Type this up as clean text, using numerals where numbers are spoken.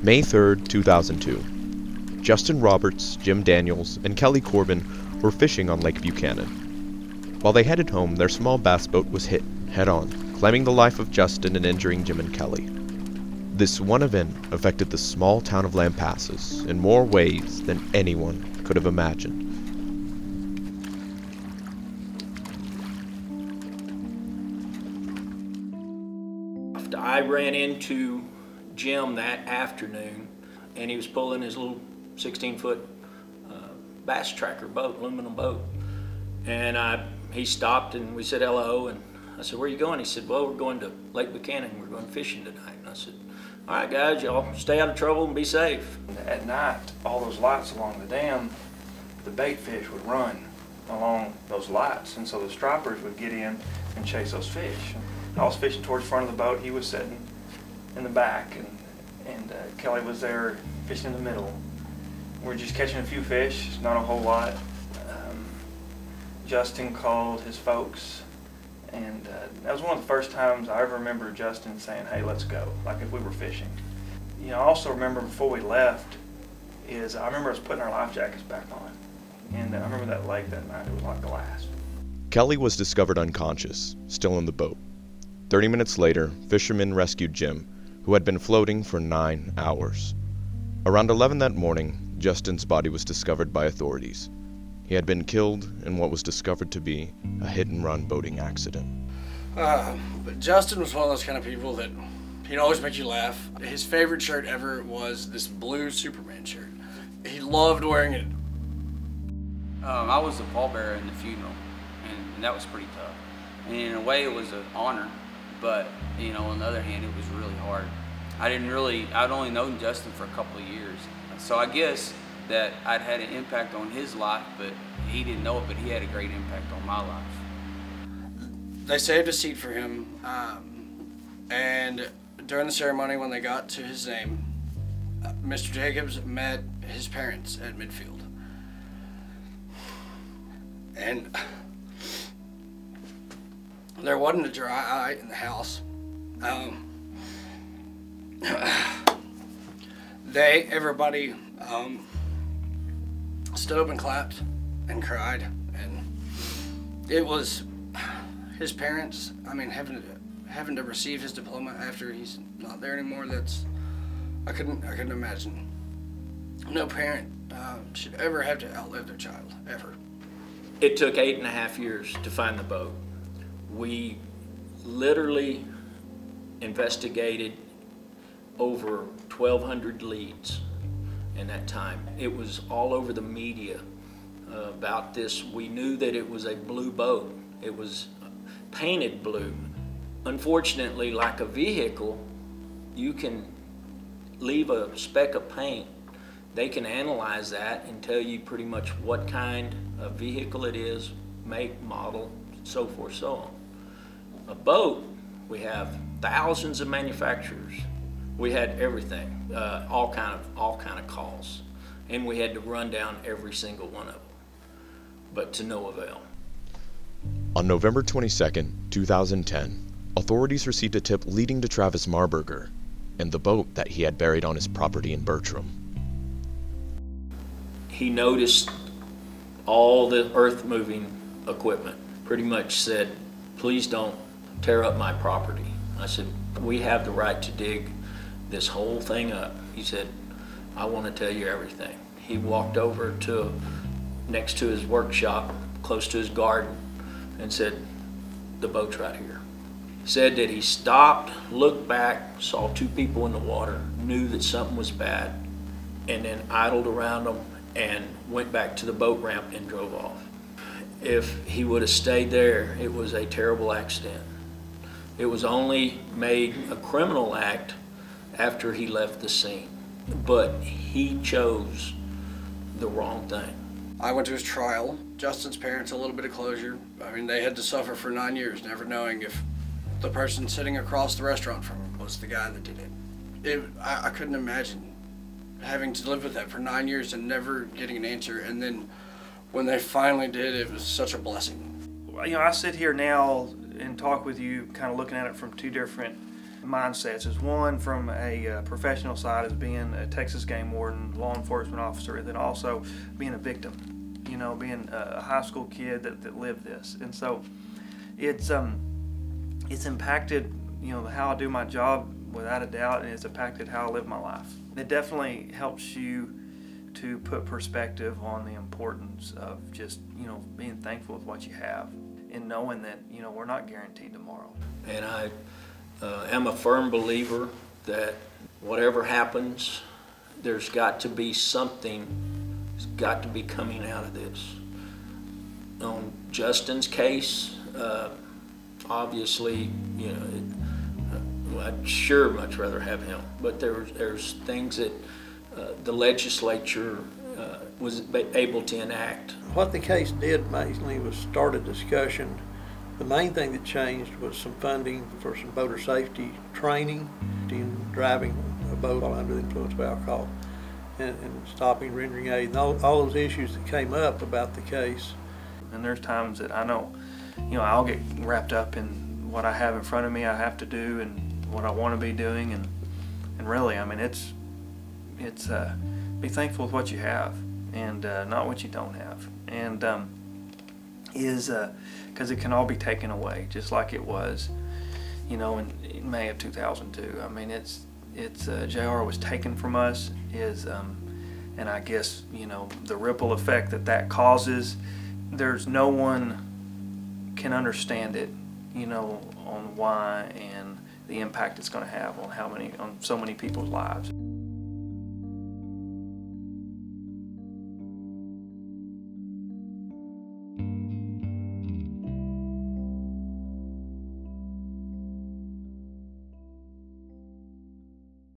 May 3rd, 2002. Justin Roberts, Jim Daniels, and Kelly Corbin were fishing on Lake Buchanan. While they headed home, their small bass boat was hit head-on, claiming the life of Justin and injuring Jim and Kelly. This one event affected the small town of Lampasas in more ways than anyone could have imagined. I ran into Jim that afternoon, and he was pulling his little 16-foot bass tracker boat, aluminum boat. And he stopped and we said hello, and I said, "Where are you going?" He said, "Well, we're going to Lake Buchanan. We're going fishing tonight." And I said, "All right, guys, y'all stay out of trouble and be safe." At night, all those lights along the dam, the bait fish would run along those lights, and so the stripers would get in and chase those fish. I was fishing towards the front of the boat. He was sitting in the back, and Kelly was there fishing in the middle. We were just catching a few fish, not a whole lot. Justin called his folks, and that was one of the first times I ever remember Justin saying, "Hey, let's go," like if we were fishing. You know, I also remember before we left, I remember us putting our life jackets back on, and I remember that lake that night, it was like glass. Kelly was discovered unconscious, still in the boat. 30 minutes later, fishermen rescued Jim, who had been floating for 9 hours. Around 11 that morning, Justin's body was discovered by authorities. He had been killed in what was discovered to be a hit-and-run boating accident. But Justin was one of those kind of people that he'd always make you laugh. His favorite shirt ever was this blue Superman shirt. He loved wearing it. I was the pallbearer in the funeral, and that was pretty tough. And in a way, it was an honor, but you know, on the other hand, it was really hard. I'd only known Justin for a couple of years, so I guess that I'd had an impact on his life, but he didn't know it, but he had a great impact on my life. They saved a seat for him, and during the ceremony, when they got to his name, Mr. Jacobs met his parents at midfield. And there wasn't a dry eye in the house. Everybody stood up and clapped and cried, and it was his parents. I mean, having to receive his diploma after he's not there anymore. I couldn't imagine. No parent should ever have to outlive their child, ever. It took 8.5 years to find the boat. We literally investigated over 1,200 leads in that time. It was all over the media about this. We knew that it was a blue boat. It was painted blue. Unfortunately, like a vehicle, you can leave a speck of paint. They can analyze that and tell you pretty much what kind of vehicle it is, make, model, so forth, so on. A boat, we have thousands of manufacturers. We had everything, all kind of calls, and we had to run down every single one of them, but to no avail. On November 22nd, 2010, authorities received a tip leading to Travis Marburger and the boat that he had buried on his property in Bertram. He noticed all the earth-moving equipment. Pretty much said, "Please don't tear up my property." I said, "We have the right to dig this whole thing up." He said, "I want to tell you everything." He walked over to next to his workshop, close to his garden, and said, "The boat's right here." Said that he stopped, looked back, saw 2 people in the water, knew that something was bad, and then idled around them and went back to the boat ramp and drove off. If he would have stayed there, it was a terrible accident. It was only made a criminal act after he left the scene, but he chose the wrong thing. I went to his trial. Justin's parents a little bit of closure. I mean, they had to suffer for 9 years, never knowing if the person sitting across the restaurant from him was the guy that did it. I couldn't imagine having to live with that for 9 years and never getting an answer, and then when they finally did, it was such a blessing. You know, I sit here now and talk with you kind of looking at it from 2 different mindsets. Is one from a professional side as being a Texas game warden, law enforcement officer, and then also being a victim, you know, being a high school kid that lived this. And so it's impacted, you know, how I do my job without a doubt, and it's impacted how I live my life. It definitely helps you to put perspective on the importance of just, you know, being thankful with what you have and knowing that, you know, we're not guaranteed tomorrow. And I am a firm believer that whatever happens, there's got to be something that's got to be coming out of this. On Justin's case, obviously, you know, I'd sure much rather have him, but there's things that the legislature was able to enact. What the case did mainly was start a discussion. The main thing that changed was some funding for some boater safety training in driving a boat while under the influence of alcohol and stopping, rendering aid, and all those issues that came up about the case. And there's times that I know, you know, I'll get wrapped up in what I have in front of me I have to do and what I want to be doing, and really, I mean, it's be thankful with what you have and not what you don't have, and because it can all be taken away, just like it was, you know, in May of 2002. I mean, JR was taken from us, and I guess, you know, the ripple effect that causes, there's no one can understand it, you know, on why and the impact it's going to have on so many people's lives.